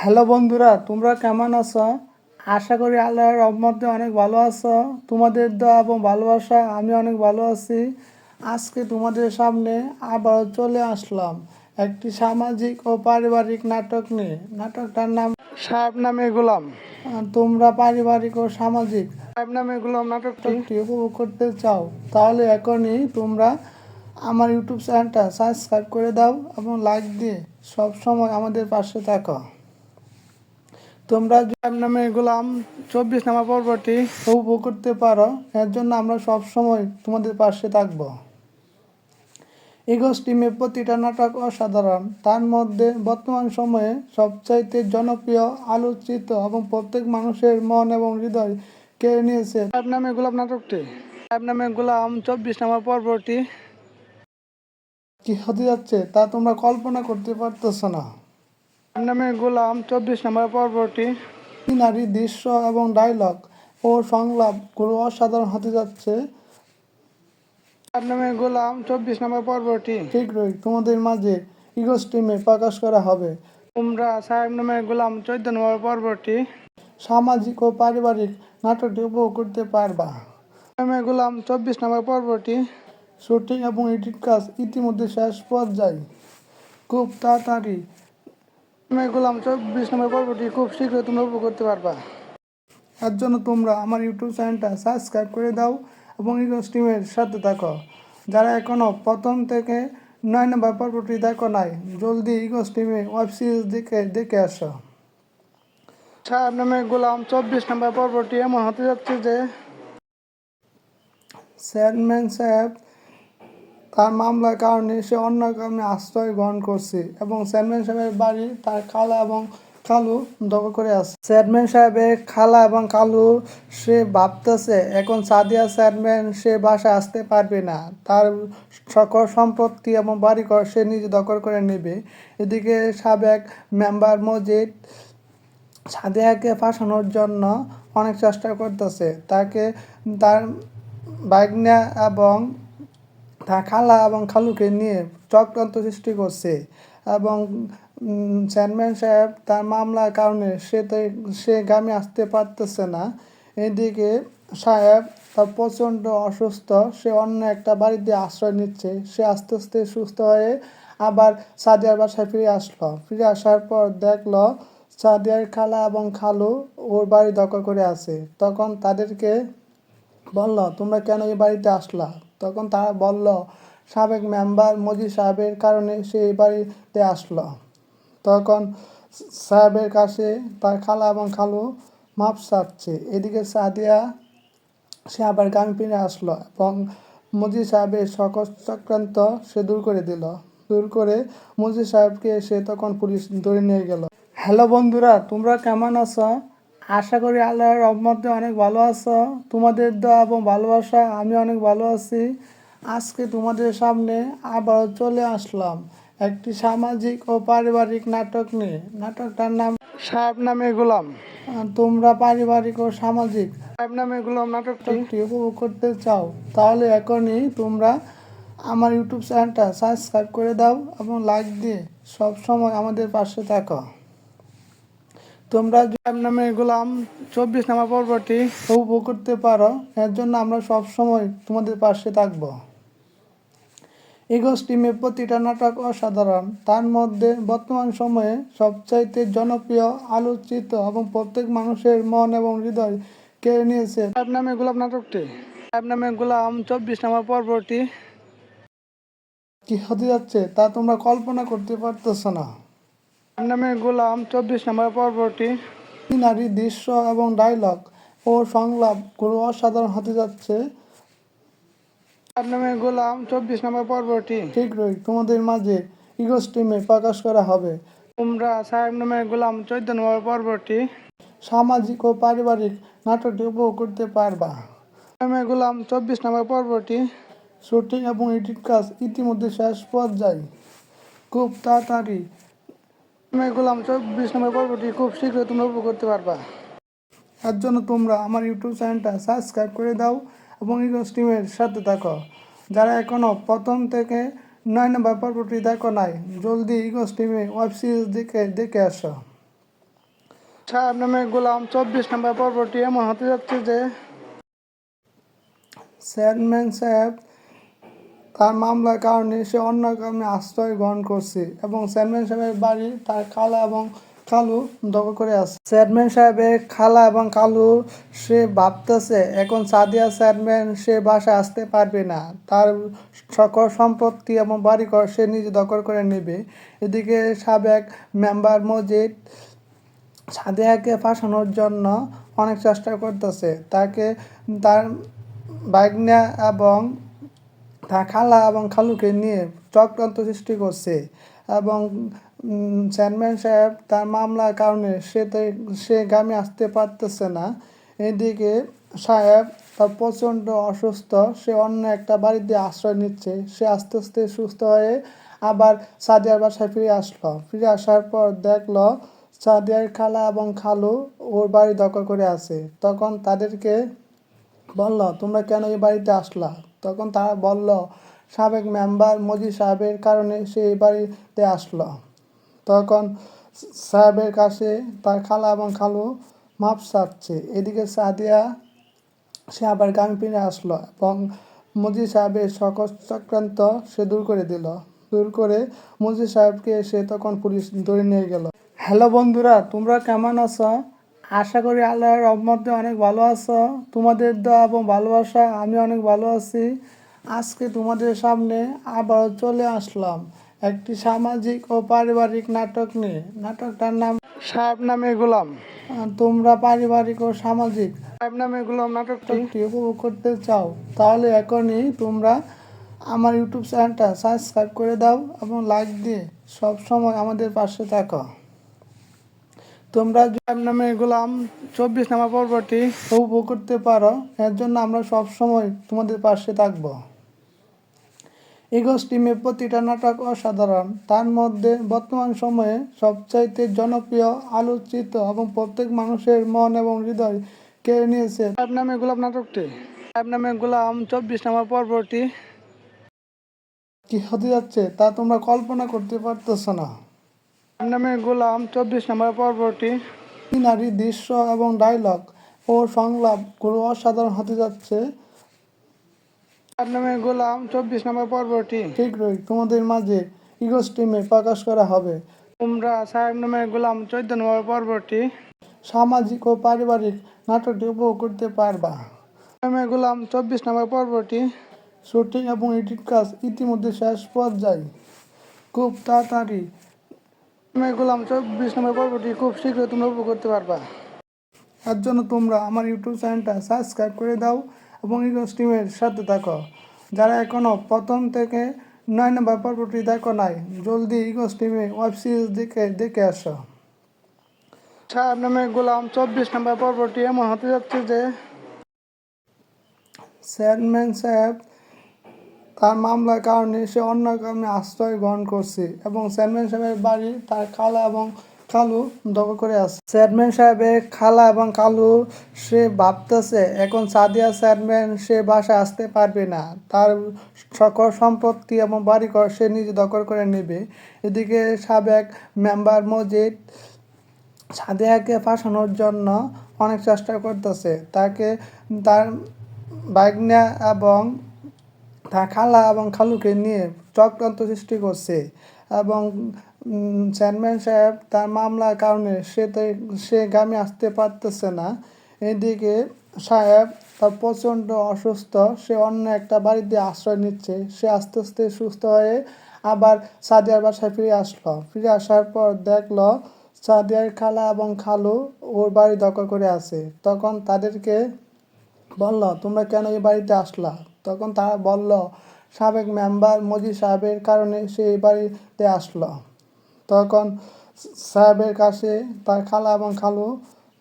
Hello বন্ধুরা, তোমরা কেমন আছো? আশা করি আল্লাহর রহমতে অনেক ভালো আছো। তোমাদের দোয়া এবং ভালোবাসা আমি অনেক ভালো আছি। আজকে তোমাদের সামনে আবার চলে আসলাম একটি সামাজিক ও পারিবারিক নাটক নিয়ে। নাটকটার নাম সাহেব নামে গোলাম। তোমরা পারিবারিক ও সামাজিক সাহেব নামে গোলাম নাটকটি উপভোগ করতে চাও তাহলে এখনই তোমরা আমার ইউটিউব চ্যানেলটা সাবস্ক্রাইব করে দাও এবং লাইক দিয়ে সব সময় আমাদের পাশে থাকো। তোমরা সাহেব নামে গোলাম 24 নম্বর পর্বটি উপভোগ করতে পারো। এর জন্য আমরা সব সময় তোমাদের পাশে থাকব। ইগোস টিমের প্রতিটা নাটক অসাধারণ। তার মধ্যে বর্তমান সময়ে সবচাইতে জনপ্রিয়, আলোচিত এবং প্রত্যেক মানুষের মন এবং হৃদয় কেড়ে নিয়েছে সাহেব নামে গোলাম নাটকটি। সাহেব নামে গোলাম 24 নম্বর পর্বটি কি হতে যাচ্ছে তা তোমরা কল্পনা করতে পারতেছ না। সাহেব নামে গোলাম 24 নম্বর পর্বটি সিনারি, দৃশ্য এবং ডায়লগ ও সংলাপগুলো অসাধারণ হতে যাচ্ছে। সাহেব নামে গোলাম 24 নম্বর পর্বটি শীঘ্রই তোমাদের মাঝে ইগো স্ট্রিমে প্রকাশ করা হবে। তোমরা সাহেব নামে গোলাম 14 নম্বর পর্বটি সামাজিক ও পারিবারিক নাটকটি উপভোগ করতে পারবা। নামে গোলাম 24 নম্বর পর্বটি শুটিং এবং এডিট কাজ ইতিমধ্যে শেষ পর্যায়ে। খুব তাড়াতাড়ি নামে গোলাম 24 নম্বর পর্বটি খুব শীঘ্রই তোমরা উপভোগ করতে পারবা। এর জন্য তোমরা আমার ইউটিউব চ্যানেলটা সাবস্ক্রাইব করে দাও এবং ইগো স্ট্রিমের সাথে থাকো। যারা এখনও প্রথম থেকে 9 নম্বর পর্বটি দেখো নাই, জলদি ইগো স্ট্রিমে ওয়েব সিরিজ দেখে আসো। সাহেব নামে গোলাম 24 নম্বর পর্বটি এমন হতে যাচ্ছে যে চেয়ারম্যান সাহেব তার মামলার কারণে সে অন্য কারণে আশ্রয় গ্রহণ করছে এবং চেয়ারম্যান সাহেবের বাড়ি তার খালা এবং কালু দখল করে আছে। চেয়ারম্যান সাহেবের খালা এবং কালু সে ভাবতেছে এখন সাদিয়া চেয়ারম্যান সে বাসায় আসতে পারবে না, তার সকল সম্পত্তি এবং বাড়িঘর সে নিজে দখল করে নেবে। এদিকে সাবেক মেম্বার মজিদ সাদিয়াকে ফাঁসানোর জন্য অনেক চেষ্টা করতেছে, তাকে তার ভাগ্নে এবং তার খালা এবং খালুকে নিয়ে চক্রান্ত সৃষ্টি করছে এবং চেয়ারম্যান সাহেব তার মামলার কারণে সে গ্রামে আসতে পারতেছে না। এদিকে সাহেব তার প্রচণ্ড অসুস্থ, সে অন্য একটা বাড়িতে আশ্রয় নিচ্ছে। সে আস্তে আস্তে সুস্থ হয়ে আবার সাদিয়ার বাসায় ফিরে আসার পর দেখলো সাদিয়ার খালা এবং খালু ওর বাড়ি দখল করে আছে। তখন তাদেরকে বলল, তোমরা কেন এই বাড়িতে আসলা? তখন তারা বলল, সাবেক মেম্বার মজিদ সাহেবের কারণে সে এই বাড়িতে আসলো। তখন সাহেবের কাছে তার খালা এবং খালু মাপ চাচ্ছে। এদিকে সাদিয়া সে আবার গ্রামে ফিরে আসলো এবং মজিদ সাহেবের সকল চক্রান্ত সে দূর করে মজিদ সাহেবকে সে তখন পুলিশ ধরে নিয়ে গেল। হ্যালো বন্ধুরা, তোমরা কেমন আছো? আশা করি আল্লাহর রহমতে অনেক ভালো আছো। তোমাদের দোয়া এবং ভালোবাসা আমি অনেক ভালো আছি। আজকে তোমাদের সামনে আবার চলে আসলাম একটি সামাজিক ও পারিবারিক নাটক নিয়ে। নাটকটার নাম সাহেব নামে গোলাম। তোমরা পারিবারিক ও সামাজিক সাহেব নামে গোলাম নাটকটি উপভোগ করতে চাও তাহলে এখনই তোমরা আমার ইউটিউব চ্যানেলটা সাবস্ক্রাইব করে দাও এবং লাইক দিয়ে সব সময় আমাদের পাশে থাকো। তোমরা সাহেব নামে গোলাম 24 নম্বর পর্বটি উপভোগ করতে পারো। এর জন্য আমরা সব সময় তোমাদের পাশে থাকব। ইগোস টিমের প্রতিটা নাটক অসাধারণ। তার মধ্যে বর্তমান সময়ে সবচাইতে জনপ্রিয়, আলোচিত এবং প্রত্যেক মানুষের মন এবং হৃদয় কেড়ে নিয়েছে সাহেব নামে গোলাম নাটকটি। সাহেব নামে গোলাম 24 নম্বর পর্বটি কি হতে যাচ্ছে তা তোমরা কল্পনা করতে পারতেছ না। সাহেব নামে গোলাম 24 নম্বর পর্বটি সিনারি, দৃশ্য এবং ডায়লগ ও সংলাপগুলো অসাধারণ হতে যাচ্ছে। সাহেব নামে গোলাম 24 নম্বর পর্বটি শীঘ্রই তোমাদের মাঝে ইগো স্ট্রিমে প্রকাশ করা হবে। তোমরা সাহেব নামে গোলাম 14 নম্বর পর্বটি সামাজিক ও পারিবারিক নাটকটি উপভোগ করতে পারবা। নামে গোলাম 24 নম্বর পর্বটি শুটিং এবং এডিট কাজ ইতিমধ্যে শেষ পর্যায়ে। খুব তাড়াতাড়ি নামে গোলাম 24 নম্বর পর্বটি খুব শীঘ্রই তোমরা উপভোগ করতে পারবা। এর জন্য তোমরা আমার ইউটিউব চ্যানেলটা সাবস্ক্রাইব করে দাও এবং ইগো স্ট্রিমের সাথে থাকো। যারা এখনও প্রথম থেকে 9 নম্বর পর্বটি দেখো নাই, জলদি ইগো স্ট্রিমে ওয়েব সিরিজ দেখে আসো। সাহেব নামে গোলাম 24 নম্বর পর্বটি এমন হতে যাচ্ছে যে চেয়ারম্যান সাহেব তার মামলার কারণে সে অন্য কারণে আশ্রয় গ্রহণ করছে এবং চেয়ারম্যান সাহেবের বাড়ি তার খালা এবং কালু দখল করে আছে। চেয়ারম্যান সাহেবের খালা এবং কালু সে ভাবতেছে এখন সাদিয়া চেয়ারম্যান সে বাসায় আসতে পারবে না, তার সকল সম্পত্তি এবং বাড়িঘর সে নিজে দখল করে নেবে। এদিকে সাবেক মেম্বার মজিদ সাদিয়াকে ফাঁসানোর জন্য অনেক চেষ্টা করতেছে, তাকে তার ভাগ্না এবং তার খালা এবং খালুকে নিয়ে চক্রান্ত সৃষ্টি করছে এবং চেয়ারম্যান সাহেব তার মামলার কারণে সে গ্রামে আসতে পারতেছে না। এদিকে সাহেব তার প্রচণ্ড অসুস্থ, সে অন্য একটা বাড়িতে আশ্রয় নিচ্ছে। সে আস্তে আস্তে সুস্থ হয়ে আবার সাদিয়ার বাসায় ফিরে আসার পর দেখলো সাদিয়ার খালা এবং খালু ওর বাড়ি দখল করে আছে। তখন তাদেরকে বলল, তোমরা কেন এই বাড়িতে আসলা? তখন তারা বলল, সাবেক মেম্বার মজিদ সাহেবের কারণে সে এই বাড়িতে আসলো। তখন সাহেবের কাছে তার খালা এবং খালু মাপ চাচ্ছে। এদিকে সাদিয়া সে আবার গ্রামে ফিরে আসলো এবং মজিদ সাহেবের সকল চক্রান্ত সে দূর করে মজিদ সাহেবকে সে তখন পুলিশ ধরে নিয়ে গেল। হ্যালো বন্ধুরা, তোমরা কেমন আছো? আশা করি আল্লাহর রহমতে অনেক ভালো আছো। তোমাদের দোয়া এবং ভালোবাসা আমি অনেক ভালো আছি। আজকে তোমাদের সামনে আবার চলে আসলাম একটি সামাজিক ও পারিবারিক নাটক নিয়ে। নাটকটার নাম সাহেব নামে গোলাম। তোমরা পারিবারিক ও সামাজিক সাহেব নামে গোলাম নাটকটি উপভোগ করতে চাও তাহলে এখনই তোমরা আমার ইউটিউব চ্যানেলটা সাবস্ক্রাইব করে দাও এবং লাইক দিয়ে সব সময় আমাদের পাশে থাকো। তোমরা সাহেব নামে গোলাম 24 নম্বর পর্বটি উপভোগ করতে পারো, এর জন্য আমরা সব সময় তোমাদের পাশে থাকবো। ইগোস টিমের প্রতিটা নাটক অসাধারণ, তার মধ্যে বর্তমান সময়ে সবচাইতে জনপ্রিয়, আলোচিত এবং প্রত্যেক মানুষের মন এবং হৃদয় কেড়ে নিয়েছে সাহেব নামে গোলাম নাটকটি। সাহেব নামে গোলাম 24 নম্বর পর্বটি কি হতে যাচ্ছে তা তোমরা কল্পনা করতে পারতেছো না। সাহেব নামে গোলাম 24 নম্বর পর্বটি সিনারি, দৃশ্য এবং ডায়লগ ও সংলাপগুলো অসাধারণ হতে যাচ্ছে। সাহেব নামে গোলাম 24 নম্বর পর্বটি শীঘ্রই তোমাদের মাঝে ইগোস টিমে প্রকাশ করা হবে। তোমরা সাহেব নামে গোলাম 14 নম্বর পর্বটি সামাজিক ও পারিবারিক নাটকটি উপভোগ করতে পারবা। নামে গোলাম 24 নম্বর পর্বটি শুটিং এবং এডিট কাজ ইতিমধ্যে শেষ পর্যায়ে, খুব তাড়াতাড়ি নামে গোলাম 24 নম্বর পর্বটি খুব শীঘ্রই তোমরা উপভোগ করতে পারবা। এর জন্য তোমরা আমার ইউটিউব চ্যানেলটা সাবস্ক্রাইব করে দাও এবং ইগোস টিমের সাথে থাকো। যারা এখনও প্রথম থেকে 9 নম্বর পর্বটি দেখো নাই, জলদি ইগোস টিমে ওয়েব সিরিজ দেখে আসো। সাহেব নামে গোলাম 24 নম্বর পর্বটি এমন হতে যাচ্ছে যে চেয়ারম্যান সাহেব তার মামলার কারণে সে অন্য কারণে আশ্রয় গ্রহণ করছে এবং চেয়ারম্যান সাহেবের বাড়ি তার খালা এবং কালু দখল করে আছে। চেয়ারম্যান সাহেবের খালা এবং কালু সে ভাবতেছে এখন সাদিয়া চেয়ারম্যান সে বাসায় আসতে পারবে না, তার সকল সম্পত্তি এবং বাড়িঘর সে নিজে দখল করে নেবে। এদিকে সাবেক মেম্বার মজিদ সাদিয়াকে ফাঁসানোর জন্য অনেক চেষ্টা করতেছে, তাকে তার ভাগ্না এবং তার খালা এবং খালুকে নিয়ে চক্রান্ত সৃষ্টি করছে এবং চেয়ারম্যান সাহেব তার মামলার কারণে সে গ্রামে আসতে পারতেছে না। এদিকে সাহেব তার প্রচণ্ড অসুস্থ, সে অন্য একটা বাড়িতে আশ্রয় নিচ্ছে। সে আস্তে আস্তে সুস্থ হয়ে আবার সাদিয়ার বাসায় ফিরে আসার পর দেখলো সাদিয়ার খালা এবং খালু ওর বাড়ি দখল করে আছে। তখন তাদেরকে বলল, তোমরা কেন এই বাড়িতে আসলা? তখন তারা বলল, সাবেক মেম্বার মজিদ সাহেবের কারণে সে এই বাড়িতে আসলো। তখন সাহেবের কাছে তার খালা এবং খালু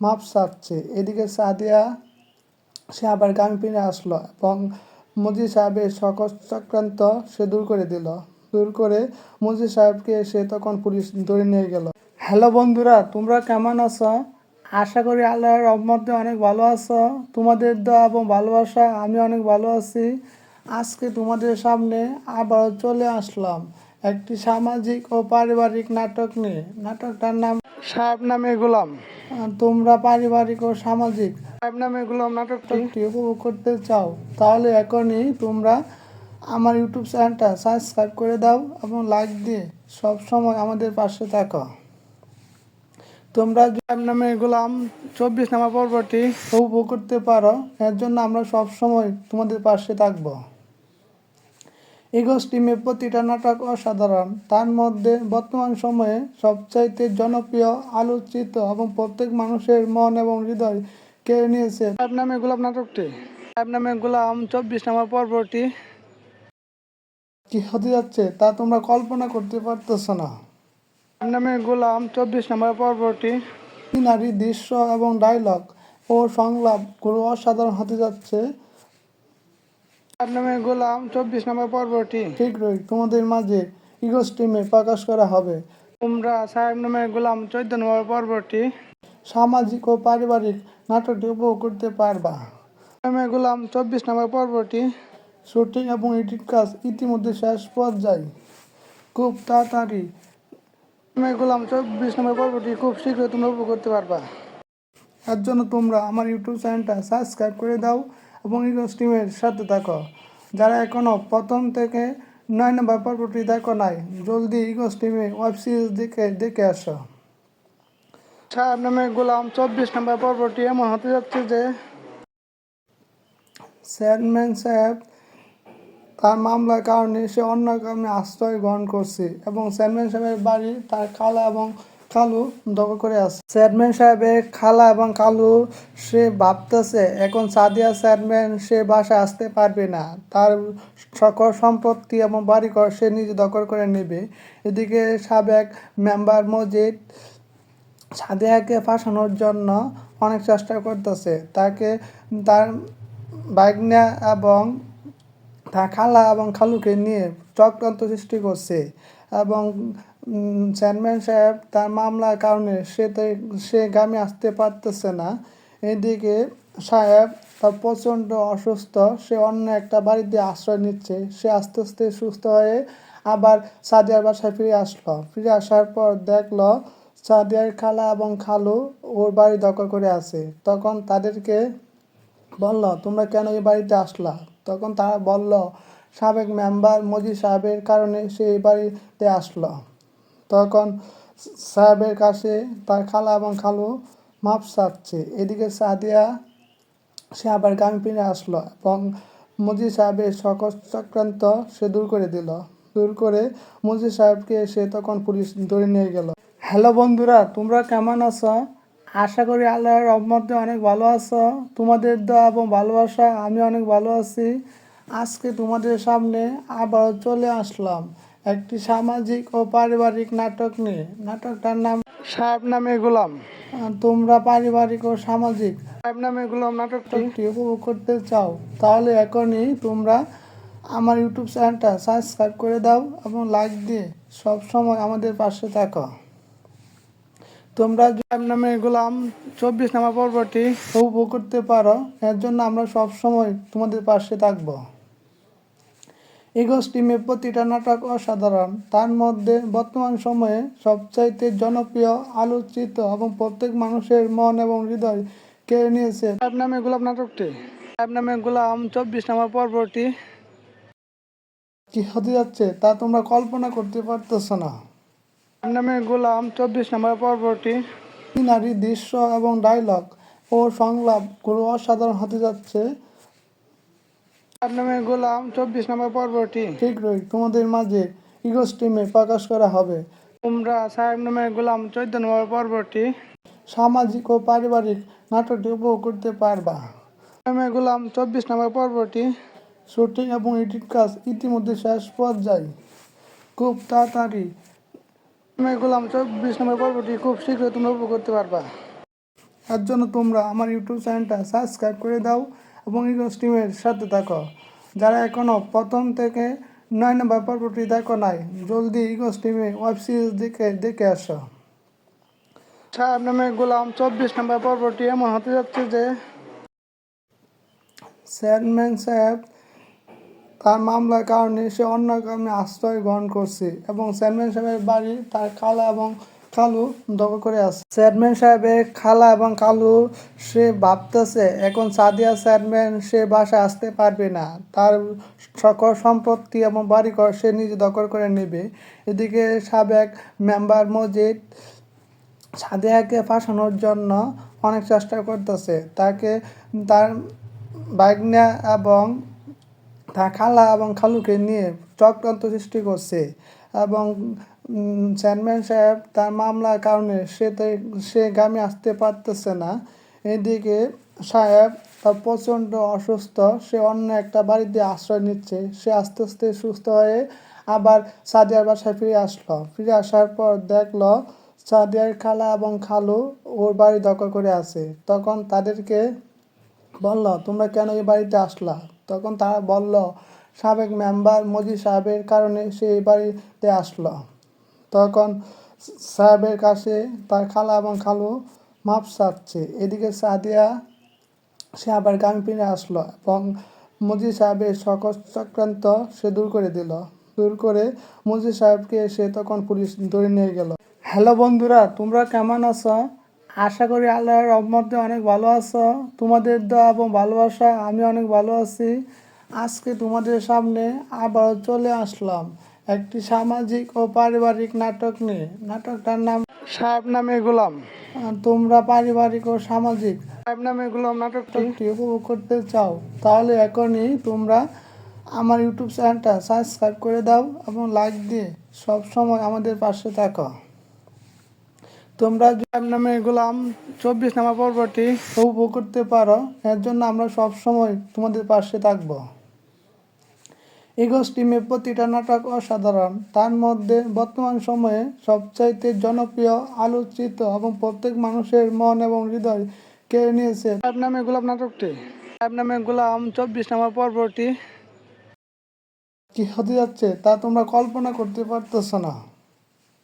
মাপ চাচ্ছে। এদিকে সাদিয়া সে আবার গ্রামে ফিরে আসলো এবং মজিদ সাহেবের সকল চক্রান্ত সে দূর করে মজিদ সাহেবকে সে তখন পুলিশ ধরে নিয়ে গেল। হ্যালো বন্ধুরা, তোমরা কেমন আছো? আশা করি আল্লাহর রহমতে অনেক ভালো আছো। তোমাদের দোয়া এবং ভালোবাসা আমি অনেক ভালো আছি। আজকে তোমাদের সামনে আবার চলে আসলাম একটি সামাজিক ও পারিবারিক নাটক নিয়ে। নাটকটার নাম সাহেব নামে গোলাম। তোমরা পারিবারিক ও সামাজিক নামে এগুলো নাটকটি উপভোগ করতে চাও, তাহলে এখনই তোমরা আমার ইউটিউব চ্যানেলটা সাবস্ক্রাইব করে দাও এবং লাইক দিয়ে সব সময় আমাদের পাশে থাকো। তোমরা নামে গোলাম 24 নম্বর পর্বটি উপভোগ করতে পারো, এর জন্য আমরা সব সময় তোমাদের পাশে থাকবো। ইগোস টিমের প্রতিটা নাটক অসাধারণ, তার মধ্যে বর্তমান সময়ে সবচাইতে জনপ্রিয়, আলোচিত এবং প্রত্যেক মানুষের মন এবং হৃদয় কেড়ে নিয়েছে নামে গোলাম নাটকটি। নামে গোলাম 24 নম্বর পর্বটি কি হতে যাচ্ছে তা তোমরা কল্পনা করতে পারতেছ না। নামে গোলাম 24 নম্বর পর্বটি সিনারি, দৃশ্য এবং ডায়লগ ও সংলাপগুলো অসাধারণ হতে যাচ্ছে। নামে গোলাম 24 নম্বর পর্বটি শীঘ্রই তোমাদের মাঝে ইগোস টিমে প্রকাশ করা হবে। তোমরা সাহেব নামে গোলাম 14 নম্বর পর্বটি সামাজিক ও পারিবারিক নাটকটি উপভোগ করতে পারবা। নামে গোলাম 24 নম্বর পর্বটি শুটিং এবং এডিট কাজ ইতিমধ্যে শেষ পর্যায়ে, খুব তাড়াতাড়ি নামে গোলাম 24 নম্বর পর্বটি খুব শীঘ্রই তোমরা উপভোগ করতে পারবা। এর জন্য তোমরা আমার ইউটিউব চ্যানেলটা সাবস্ক্রাইব করে দাও এবং ইগোস টিমের সাথে থাকো। যারা এখনও প্রথম থেকে 9 নম্বর পর্বটি দেখো নাই, জলদি ইগোস টিমে ওয়েব সিরিজ দেখে আসো। সাহেব নামে গোলাম 24 নম্বর পর্বটি এমন হতে যাচ্ছে যে চেয়ারম্যান সাহেব তার মামলার কারণে সে অন্য কারণে আশ্রয় গ্রহণ করছে এবং চেয়ারম্যান সাহেবের বাড়ি তার খালা এবং কালু দখল করে আছে। চেয়ারম্যান সাহেবের খালা এবং কালু সে ভাবতেছে এখন সাদিয়া চেয়ারম্যান সে বাসায় আসতে পারবে না, তার সকল সম্পত্তি এবং বাড়িঘর সে নিজে দখল করে নেবে। এদিকে সাবেক মেম্বার মজিদ সাদিয়াকে ফাঁসানোর জন্য অনেক চেষ্টা করতেছে, তাকে তার ভাগ্না এবং তার খালা এবং খালুকে নিয়ে চক্রান্ত সৃষ্টি করছে এবং চেয়ারম্যান সাহেব তার মামলার কারণে সে গ্রামে আসতে পারতেছে না। এদিকে সাহেব তার প্রচণ্ড অসুস্থ, সে অন্য একটা বাড়িতে আশ্রয় নিচ্ছে। সে আস্তে আস্তে সুস্থ হয়ে আবার সাদিয়ার বাসায় ফিরে আসার পর দেখলো সাদিয়ার খালা এবং খালু ওর বাড়ি দখল করে আছে। তখন তাদেরকে বলল তোমরা কেন এই বাড়িতে আসলা? তখন তারা বলল সাবেক মেম্বার মজিদ সাহেবের কারণে সে এই বাড়িতে আসলো। তখন সাহেবের কাছে তার খালা এবং খালু মাপ চাচ্ছে। এদিকে সাদিয়া সে আবার গ্রামে ফিরে আসলো এবং মজিদ সাহেবের সকল চক্রান্ত সে দূর করে মজিদ সাহেবকে সে তখন পুলিশ ধরে নিয়ে গেল। হ্যালো বন্ধুরা, তোমরা কেমন আছো? আশা করি আল্লাহর রহমতে অনেক ভালো আছো। তোমাদের দোয়া এবং ভালোবাসা আমি অনেক ভালো আছি। আজকে তোমাদের সামনে আবার চলে আসলাম একটি সামাজিক ও পারিবারিক নাটক নিয়ে। নাটকটার নাম সাহেব নামে গোলাম। তোমরা পারিবারিক ও সামাজিক সাহেব নামে গোলাম নাটকটি উপভোগ করতে চাও, তাহলে এখনই তোমরা আমার ইউটিউব চ্যানেলটা সাবস্ক্রাইব করে দাও এবং লাইক দিয়ে সব সময় আমাদের পাশে থাকো। তোমরা নামে গোলাম 24 নম্বর পর্বটি উপভোগ করতে পারো, এর জন্য আমরা সব সময় তোমাদের পাশে থাকবো। ইগোস টিমের প্রতিটা নাটক অসাধারণ, তার মধ্যে বর্তমান সময়ে সবচাইতে জনপ্রিয়, আলোচিত এবং প্রত্যেক মানুষের মন এবং হৃদয় কেড়ে নিয়েছে নামে গোলাম নাটকটি। নামে গোলাম 24 নম্বর পর্বটি কি হতে যাচ্ছে তা তোমরা কল্পনা করতে পারতেছ না। নামে গোলাম 24 নম্বর পর্বটি সিনারি, দৃশ্য এবং ডায়লগ ও সংলাপগুলো অসাধারণ হতে যাচ্ছে। নামে গোলাম 24 নম্বর পর্বটি শীঘ্রই তোমাদের মাঝে ইগোস টিমে প্রকাশ করা হবে। তোমরা সাহেব নামে গোলাম 14 নম্বর পর্বটি সামাজিক ও পারিবারিক নাটকটি উপভোগ করতে পারবা। নামে গোলাম 24 নম্বর পর্বটি শুটিং এবং এডিট কাজ ইতিমধ্যে শেষ পর্যায়ে, খুব তাড়াতাড়ি নামে গোলাম 24 নম্বর পর্বটি খুব শীঘ্রই তোমরা উপভোগ করতে পারবা। এর জন্য তোমরা আমার ইউটিউব চ্যানেলটা সাবস্ক্রাইব করে দাও এবং ইগোস টিমের সাথে থাকো। যারা এখনও প্রথম থেকে 9 নম্বর পর্বটি দেখো নাই, জলদি ইগোস টিমে ওয়েব সিরিজ দেখে আসো। সাহেব নামে গোলাম 24 নম্বর পর্বটি এমন হতে যাচ্ছে যে চেয়ারম্যান সাহেব তার মামলার কারণে সে অন্য কারণে আশ্রয় গ্রহণ করছে এবং চেয়ারম্যান সাহেবের বাড়ি তার খালা এবং কালু দখল করে আছে। চেয়ারম্যান সাহেবের খালা এবং কালু সে ভাবতেছে এখন সাদিয়া চেয়ারম্যান সে বাসায় আসতে পারবে না, তার সকল সম্পত্তি এবং বাড়িঘর সে নিজে দখল করে নেবে। এদিকে সাবেক মেম্বার মজিদ সাদিয়াকে ফাঁসানোর জন্য অনেক চেষ্টা করতেছে, তাকে তার ভাগ্না এবং তার খালা এবং খালুকে নিয়ে চক্রান্ত সৃষ্টি করছে এবং চেয়ারম্যান সাহেব তার মামলার কারণে সে গ্রামে আসতে পারতেছে না। এদিকে সাহেব তার প্রচণ্ড অসুস্থ, সে অন্য একটা বাড়িতে আশ্রয় নিচ্ছে। সে আস্তে আস্তে সুস্থ হয়ে আবার সাদিয়ার বাসায় ফিরে আসার পর দেখলো সাদিয়ার খালা এবং খালু ওর বাড়ি দখল করে আছে। তখন তাদেরকে বলল, তোমরা কেন এই বাড়িতে আসলা? তখন তারা বলল, সাবেক মেম্বার মজিদ সাহেবের কারণে সে এই বাড়িতে আসলো। তখন সাহেবের কাছে তার খালা এবং খালু মাপ চাচ্ছে। এদিকে সাদিয়া সে আবার গ্রামে ফিরে আসলো এবং মজিদ সাহেবের সকল চক্রান্ত সে দূর করে মজিদ সাহেবকে সে তখন পুলিশ ধরে নিয়ে গেল। হ্যালো বন্ধুরা, তোমরা কেমন আছো? আশা করি আল্লাহর রহমতে অনেক ভালো আছো। তোমাদের দোয়া এবং ভালোবাসা আমি অনেক ভালো আছি। আজকে তোমাদের সামনে আবার চলে আসলাম একটি সামাজিক ও পারিবারিক নাটক নিয়ে। নাটকটার নাম সাহেব নামে গোলাম। তোমরা পারিবারিক ও সামাজিক সাহেব নামে গোলাম নাটকটি উপভোগ করতে চাও তাহলে এখনই তোমরা আমার ইউটিউব চ্যানেলটা সাবস্ক্রাইব করে দাও এবং লাইক দিয়ে সব সময় আমাদের পাশে থাকো। তোমরা সাহেব নামে গোলাম 24 নম্বর পর্বটি উপভোগ করতে পারো, এর জন্য আমরা সব সময় তোমাদের পাশে থাকবো। ইগোস টিমের প্রতিটা নাটক অসাধারণ, তার মধ্যে বর্তমান সময়ে সবচাইতে জনপ্রিয়, আলোচিত এবং প্রত্যেক মানুষের মন এবং হৃদয় কেড়ে নিয়েছে সাহেব নামে গোলাম নাটকটি। সাহেব নামে গোলাম 24 নম্বর পর্বটি কি হতে যাচ্ছে তা তোমরা কল্পনা করতে পারতেছো না।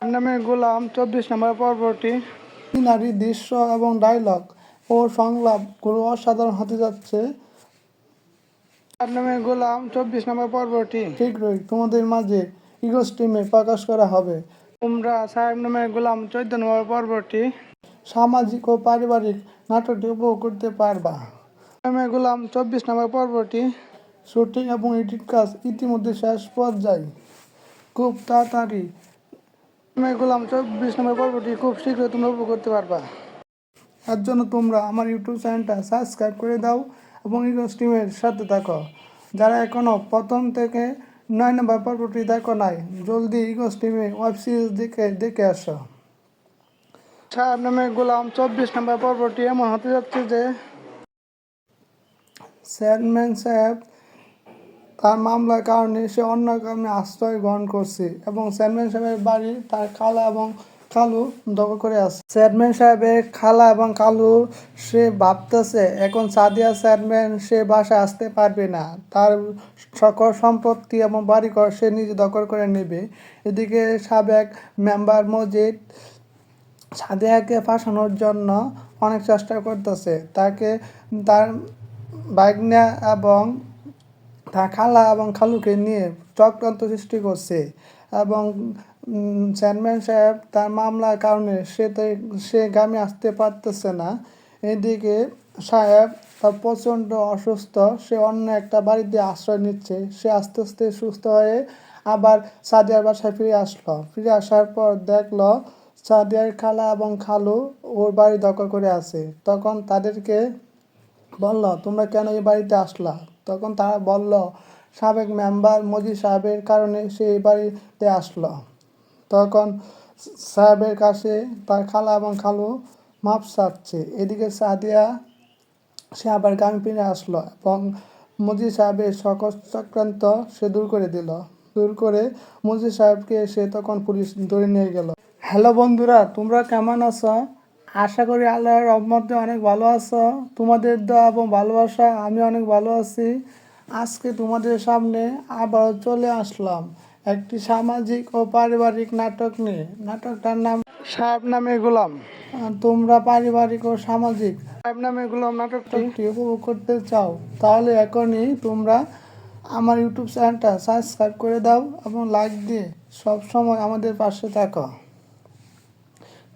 সাহেব নামে গোলাম 24 নম্বর পর্বটি সিনারি, দৃশ্য এবং ডায়লগ ও সংলাপগুলো অসাধারণ হতে যাচ্ছে। সাহেব নামে গোলাম 24 নম্বর পর্বটি শীঘ্রই তোমাদের মাঝে ইগো স্ট্রিমে প্রকাশ করা হবে। তোমরা সাহেব নামে গোলাম 14 নম্বর পর্বটি সামাজিক ও পারিবারিক নাটকটি উপভোগ করতে পারবা। নামে গোলাম 24 নম্বর পর্বটি শুটিং এবং এডিট কাজ ইতিমধ্যে শেষ পর্যায়ে, খুব তাড়াতাড়ি নামে গোলাম 24 নম্বর পর্বটি খুব শীঘ্রই তোমরা উপভোগ করতে পারবা। এর জন্য তোমরা আমার ইউটিউব চ্যানেলটা সাবস্ক্রাইব করে দাও এবং ইগো স্ট্রিমের সাথে থাকো। যারা এখনও প্রথম থেকে 9 নম্বর পর্বটি দেখো নাই, জলদি ইগো স্ট্রিমে ওয়েব সিরিজ দেখে আসো। সাহেব নামে গোলাম 24 নম্বর পর্বটি এমন হতে যাচ্ছে যে চেয়ারম্যান সাহেব তার মামলার কারণে সে অন্য গ্রামে আশ্রয় গ্রহণ করছে এবং চেয়ারম্যান সাহেবের বাড়ি তার খালা এবং কালু দখল করে আছে। চেয়ারম্যান সাহেবের খালা এবং কালু সে ভাবতেছে এখন সাদিয়া চেয়ারম্যান সে বাসায় আসতে পারবে না, তার সকল সম্পত্তি এবং বাড়িঘর সে নিজে দখল করে নেবে। এদিকে সাবেক মেম্বার মজিদ সাদিয়াকে ফাঁসানোর জন্য অনেক চেষ্টা করতেছে, তাকে তার ভাগ্না এবং তার খালা এবং খালুকে নিয়ে চক্রান্ত সৃষ্টি করছে এবং চেয়ারম্যান সাহেব তার মামলার কারণে সে গ্রামে আসতে পারতেছে না। এদিকে সাহেব তার প্রচণ্ড অসুস্থ, সে অন্য একটা বাড়িতে আশ্রয় নিচ্ছে। সে আস্তে আস্তে সুস্থ হয়ে আবার সাদিয়ার বাসায় ফিরে আসার পর দেখলো সাদিয়ার খালা এবং খালু ওর বাড়ি দখল করে আছে। তখন তাদেরকে বলল, তোমরা কেন এই বাড়িতে আসলা? তখন তারা বলল, সাবেক মেম্বার মজিদ সাহেবের কারণে সে এই বাড়িতে আসলো। তখন সাহেবের কাছে তার খালা এবং খালু মাপ চাচ্ছে। এদিকে সাদিয়া সে আবার গ্রামে ফিরে আসলো এবং মজিদ সাহেবের সকল চক্রান্ত সে দূর করে মজিদ সাহেবকে সে তখন পুলিশ ধরে নিয়ে গেল। হ্যালো বন্ধুরা, তোমরা কেমন আছো? আশা করি আল্লাহর রহমতে অনেক ভালো আছো। তোমাদের দোয়া এবং ভালোবাসা আমি অনেক ভালো আছি। আজকে তোমাদের সামনে আবার চলে আসলাম একটি সামাজিক ও পারিবারিক নাটক নিয়ে। নাটকটার নাম সাহেব নামে গোলাম। তোমরা পারিবারিক ও সামাজিক সাহেব নামে গোলাম নাটকটি উপভোগ করতে চাও তাহলে এখনই তোমরা আমার ইউটিউব চ্যানেলটা সাবস্ক্রাইব করে দাও এবং লাইক দিয়ে সব সময় আমাদের পাশে থাকো।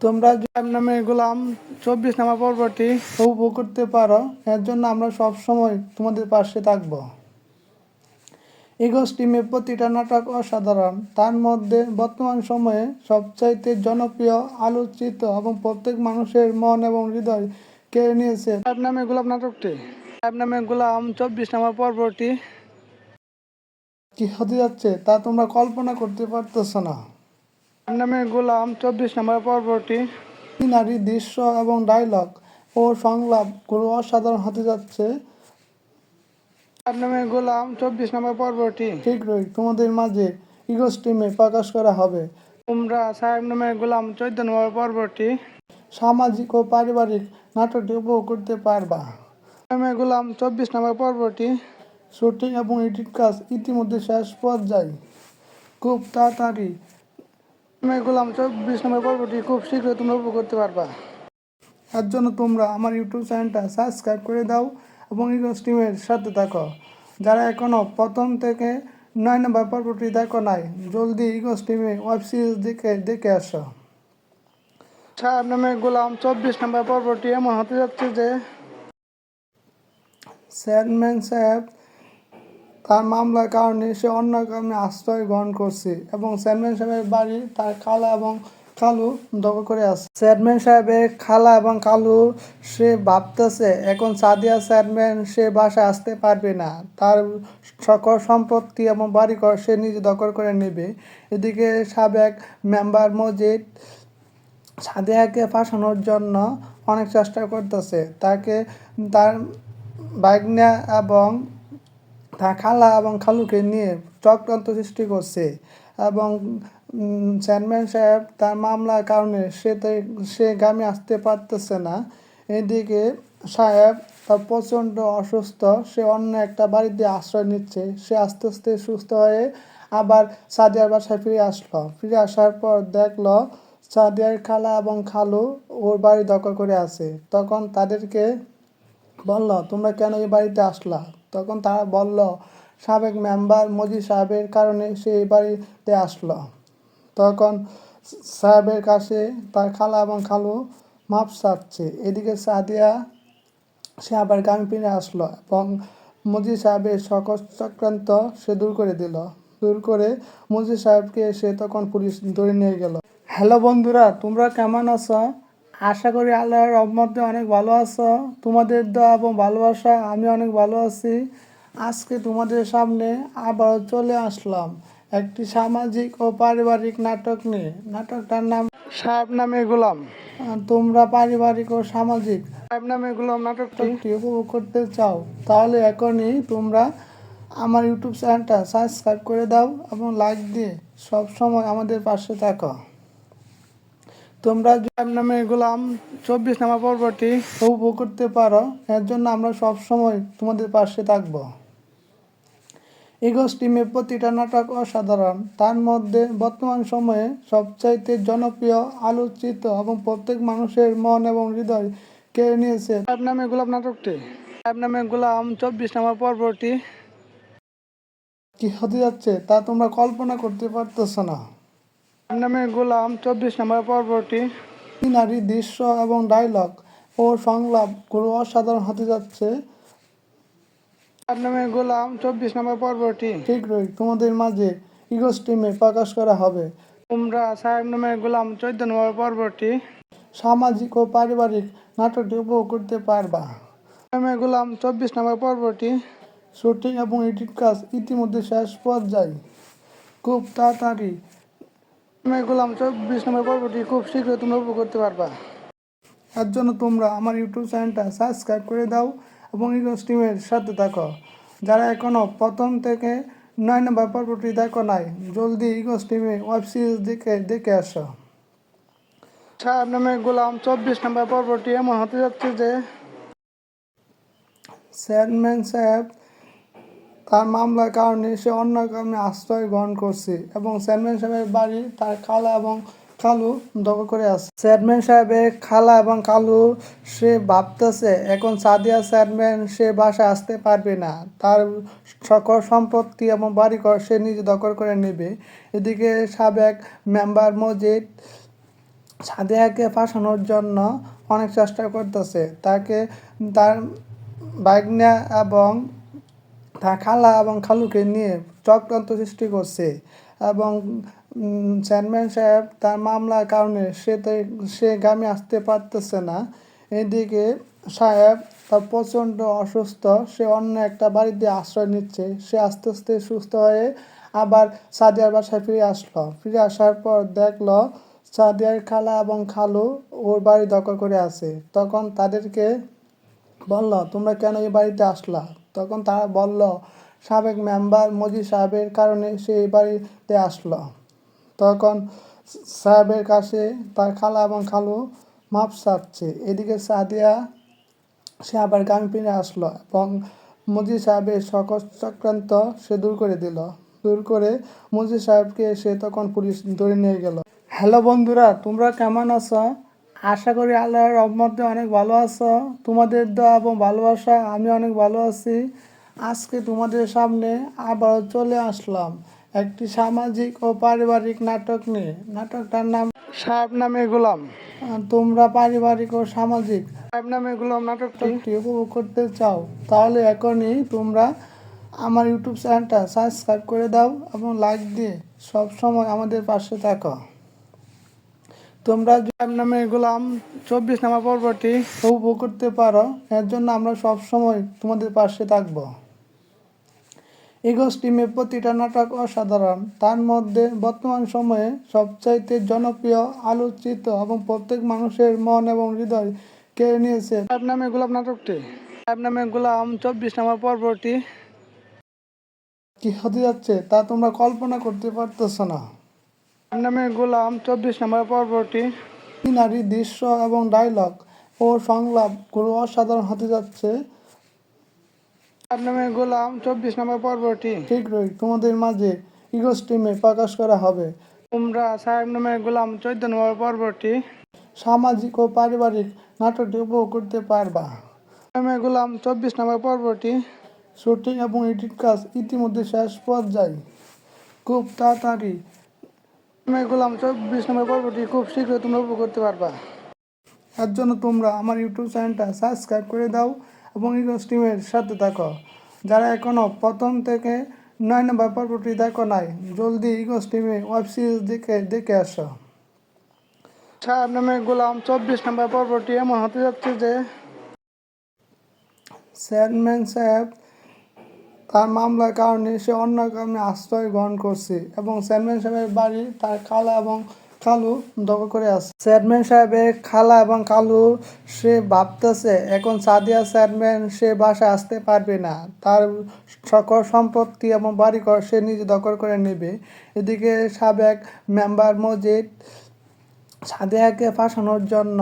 তোমরা সাহেব নামে গোলাম 24 নম্বর পর্বটি উপভোগ করতে পারো, এর জন্য আমরা সব সময় তোমাদের পাশে থাকব। ইগোস টিমের প্রতিটা নাটক অসাধারণ, তার মধ্যে বর্তমান সময়ে সবচাইতে জনপ্রিয়, আলোচিত এবং প্রত্যেক মানুষের মন এবং হৃদয় কেড়ে নিয়েছে সাহেব নামে গোলাম নাটকটি। সাহেব নামে গোলাম 24 নম্বর পর্বটি কি হতে যাচ্ছে তা তোমরা কল্পনা করতে পারতেছ না। সাহেব নামে গোলাম 24 নম্বর পর্বটি সিনারি, দৃশ্য এবং ডায়লগ ও সংলাপগুলো অসাধারণ হতে যাচ্ছে। সাহেব নামে গোলাম 24 নম্বর পর্বটি শীঘ্রই তোমাদের মাঝে ইগো স্ট্রিমে প্রকাশ করা হবে। তোমরা সাহেব নামে গোলাম 14 নম্বর পর্বটি সামাজিক ও পারিবারিক নাটকটি উপভোগ করতে পারবা। সাহেব নামে গোলাম 24 নম্বর পর্বটি শুটিং এবং এডিট কাজ ইতিমধ্যে শেষ পর্যায়ে, খুব তাড়াতাড়ি নামে গোলাম 24 নম্বর পর্বটি খুব শীঘ্রই তোমরা উপভোগ করতে পারবা। এর জন্য তোমরা আমার ইউটিউব চ্যানেলটা সাবস্ক্রাইব করে দাও এবং ইগো স্ট্রিমের সাথে থাকো। যারা এখনও প্রথম থেকে 9 নম্বর পর্বটি দেখো নাই, জলদি ইগো স্ট্রিমে ওয়েব সিরিজ দেখে আসো। সাহেব নামে গোলাম 24 নম্বর পর্বটি এমন হতে যাচ্ছে যে চেয়ারম্যান সাহেব তার মামলার কারণে সে অন্য কারণে আশ্রয় গ্রহণ করছে এবং চেয়ারম্যান সাহেবের বাড়ি তার খালা এবং কালু দখল করে আছে। চেয়ারম্যান সাহেবের খালা এবং কালু সে ভাবতেছে এখন সাদিয়া চেয়ারম্যান সে বাসায় আসতে পারবে না, তার সকল সম্পত্তি এবং বাড়িঘর সে নিজে দখল করে নেবে। এদিকে সাবেক মেম্বার মজিদ সাদিয়াকে ফাঁসানোর জন্য অনেক চেষ্টা করতেছে, তাকে তার ভাগ্নে এবং তার খালা এবং খালুকে নিয়ে চক্রান্ত সৃষ্টি করছে এবং চেয়ারম্যান সাহেব তার মামলার কারণে সে গ্রামে আসতে পারতেছে না। এদিকে সাহেব তার প্রচণ্ড অসুস্থ, সে অন্য একটা বাড়িতে আশ্রয় নিচ্ছে। সে আস্তে আস্তে সুস্থ হয়ে আবার সাদিয়ার বাসায় ফিরে আসার পর দেখলো সাদিয়ার খালা এবং খালু ওর বাড়ি দখল করে আছে। তখন তাদেরকে বলল তোমরা কেন এই বাড়িতে আসলা? তখন তারা বলল সাবেক মেম্বার মজিদ সাহেবের কারণে সে এই বাড়িতে আসলো। তখন সাহেবের কাছে তার খালা এবং খালু মাপ চাচ্ছে। এদিকে সাদিয়া সে আবার গ্রামে ফিরে আসলো এবং মজিদ সাহেবের সকল চক্রান্ত সে দূর করে মজিদ সাহেবকে সে তখন পুলিশ ধরে নিয়ে গেল। হ্যালো বন্ধুরা, তোমরা কেমন আছো? আশা করি আল্লাহর রহমতে অনেক ভালো আছো। তোমাদের দোয়া এবং ভালোবাসা আমি অনেক ভালো আছি। আজকে তোমাদের সামনে আবার চলে আসলাম একটি সামাজিক ও পারিবারিক নাটক নিয়ে। নাটকটার নাম সাহেব নামে গোলাম। তোমরা পারিবারিক ও সামাজিক সাহেব নামে গোলাম নাটকটি উপভোগ করতে চাও তাহলে এখনই তোমরা আমার ইউটিউব চ্যানেলটা সাবস্ক্রাইব করে দাও এবং লাইক দিয়ে সব সময় আমাদের পাশে থাকো। তোমরা সাহেব নামে গোলাম 24 নম্বর পর্বটি উপভোগ করতে পারো, এর জন্য আমরা সব সময় তোমাদের পাশে থাকব। ইগো স্ট্রিমের প্রতিটা নাটক অসাধারণ, তার মধ্যে বর্তমান সময়ে সবচাইতে জনপ্রিয়, আলোচিত এবং প্রত্যেক মানুষের মন এবং হৃদয় কেড়ে নিয়েছে সাহেব নামে গোলাম নাটকটি। সাহেব নামে গোলাম 24 নম্বর পর্বটি কি হতে যাচ্ছে তা তোমরা কল্পনা করতে পারতেছ না। সাহেব নামে গোলাম 24 নম্বর পর্বটি সিনারি, দৃশ্য এবং ডায়লগ ও সংলাপগুলো অসাধারণ হতে যাচ্ছে। সাহেব নামে গোলাম 24 নম্বর পর্বটি শীঘ্রই তোমাদের মাঝে ইগো স্ট্রিমে প্রকাশ করা হবে। তোমরা সাহেব নামে গোলাম 14 নম্বর পর্বটি সামাজিক ও পারিবারিক নাটকটি উপভোগ করতে পারবা। সাহেব নামে গোলাম 24 নম্বর পর্বটি শুটিং এবং এডিট কাজ ইতিমধ্যে শেষ পর্যায়ে, খুব তাড়াতাড়ি নামে গোলাম 24 নম্বর পর্বটি খুব শীঘ্রই তোমরা উপভোগ করতে পারবা। এর জন্য তোমরা আমার ইউটিউব চ্যানেলটা সাবস্ক্রাইব করে দাও এবং ইগো স্ট্রিমের সাথে থাকো। যারা এখনও প্রথম থেকে 9 নম্বর পর্বটি দেখো নাই, জলদি ইগো স্ট্রিমে ওয়েব সিরিজ দেখে আসো। সাহেব নামে গোলাম 24 নম্বর পর্বটি এমন হতে যাচ্ছে যে চেয়ারম্যান সাহেব তার মামলার কারণে সে অন্য কারণে আশ্রয় গ্রহণ করছে এবং চেয়ারম্যান সাহেবের বাড়ি তার খালা এবং কালু দখল করে আছে। চেয়ারম্যান সাহেবের খালা এবং কালু সে ভাবতেছে এখন সাদিয়া চেয়ারম্যান সে বাসায় আসতে পারবে না, তার সকল সম্পত্তি এবং বাড়িঘর সে নিজে দখল করে নেবে। এদিকে সাবেক মেম্বার মজিদ সাদিয়াকে ফাঁসানোর জন্য অনেক চেষ্টা করতেছে। তাকে তার ভাগ্নে এবং তার খালা এবং খালুকে নিয়ে চক্রান্ত সৃষ্টি করছে এবং চেয়ারম্যান সাহেব তার মামলার কারণে সে গ্রামে আসতে পারতেছে না। এদিকে সাহেব তার প্রচণ্ড অসুস্থ, সে অন্য একটা বাড়িতে আশ্রয় নিচ্ছে। সে আস্তে আস্তে সুস্থ হয়ে আবার সাদিয়ার বাসায় ফিরে আসার পর দেখলো সাদিয়ার খালা এবং খালু ওর বাড়ি দখল করে আছে। তখন তাদেরকে বলল, তোমরা কেন এই বাড়িতে আসলা? তখন তারা বলল, সাবেক মেম্বার মজি সাহেবের কারণে সে এই বাড়িতে আসলো। তখন সাহেবের কাছে তার খালা এবং খালু মাপ চাচ্ছে। এদিকে সাদিয়া সে আবার গ্রামে ফিরে আসলো এবং মজি সাহেবের সকল চক্রান্ত সে দূর করে মজি সাহেবকে সে তখন পুলিশ ধরে নিয়ে গেল। হ্যালো বন্ধুরা, তোমরা কেমন আছো? আশা করি আল্লাহর রহমতে অনেক ভালো আছো। তোমাদের দোয়া এবং ভালোবাসা আমি অনেক ভালো আছি। আজকে তোমাদের সামনে আবার চলে আসলাম একটি সামাজিক ও পারিবারিক নাটক নিয়ে। নাটকটার নাম সাহেব নামে গোলাম। তোমরা পারিবারিক ও সামাজিক সাহেব নামে গোলাম নাটকটি উপভোগ করতে চাও তাহলে এখনই তোমরা আমার ইউটিউব চ্যানেলটা সাবস্ক্রাইব করে দাও এবং লাইক দিয়ে সব সময় আমাদের পাশে থাকো। তোমরা সাহেব নামে গোলাম 24 নম্বর পর্বটি উপভোগ করতে পারো, এর জন্য আমরা সব সময় তোমাদের পাশে থাকবো। ইগোস টিমের প্রতিটা নাটক অসাধারণ। তার মধ্যে বর্তমান সময়ে সবচাইতে জনপ্রিয়, আলোচিত এবং প্রত্যেক মানুষের মন এবং হৃদয় কেড়ে নিয়েছে সাহেব নামে গোলাম নাটকটি। সাহেব নামে গোলাম 24 নম্বর পর্বটি কি হতে যাচ্ছে তা তোমরা কল্পনা করতে পারতেছ না। সাহেব নামে গোলাম 24 নম্বর পর্বটি সিনারি, দৃশ্য এবং ডায়লগ ও সংলাপগুলো অসাধারণ হতে যাচ্ছে। সাহেব নামে গোলাম 24 নম্বর পর্বটি শীঘ্রই তোমাদের মাঝে ইগোস টিমে প্রকাশ করা হবে। তোমরা সাহেব নামে গোলাম 14 নম্বর পর্বটি সামাজিক ও পারিবারিক নাটকটি উপভোগ করতে পারবা। নামে গোলাম 24 নম্বর পর্বটি শুটিং এবং এডিট কাজ ইতিমধ্যে শেষ পর্যায়ে, খুব তাড়াতাড়ি নামে গোলাম 24 নম্বর পর্বটি খুব শীঘ্রই তোমরা উপভোগ করতে পারবা। এর জন্য তোমরা আমার ইউটিউব চ্যানেলটা সাবস্ক্রাইব করে দাও এবং ইগোস টিমের সাথে থাকো। যারা এখনও প্রথম থেকে 9 নম্বর পর্বটি দেখো নাই, জলদি ইগোস টিমে ওয়েব সিরিজ দেখে আসো। সাহেব নামে গোলাম 24 নম্বর পর্বটি এমন হতে যাচ্ছে যে চেয়ারম্যান সাহেব তার মামলার কারণে সে অন্য গ্রামে আশ্রয় গ্রহণ করছে এবং চেয়ারম্যান সাহেবের বাড়ি তার খালা এবং খালু দখল করে আছে। চেয়ারম্যান সাহেবের খালা এবং খালু সে ভাবতেছে এখন সাদিয়া চেয়ারম্যান সে বাসায় আসতে পারবে না, তার সকল সম্পত্তি এবং বাড়িঘর সে নিজে দখল করে নেবে। এদিকে সাবেক মেম্বার মজিদ সাদিয়াকে ফাঁসানোর জন্য